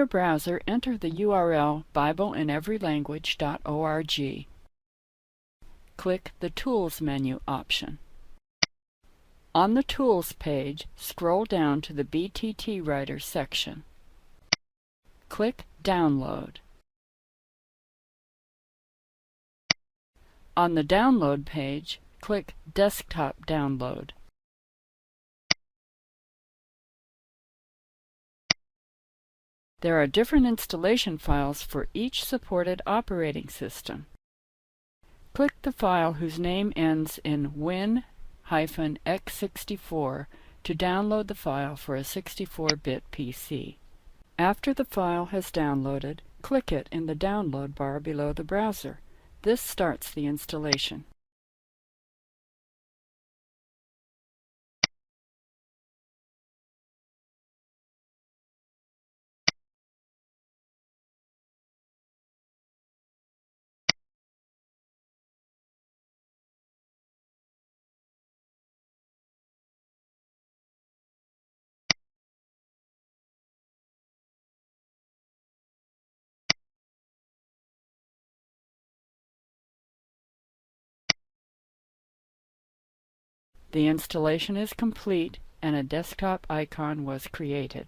your browser, enter the URL bibleineverylanguage.org. Click the Tools menu option. On the Tools page, scroll down to the BTT Writer section. Click Download. On the Download page, click Desktop Download. There are different installation files for each supported operating system. Click the file whose name ends in win-x64 to download the file for a 64-bit PC. After the file has downloaded, click it in the download bar below the browser. This starts the installation. The installation is complete and a desktop icon was created.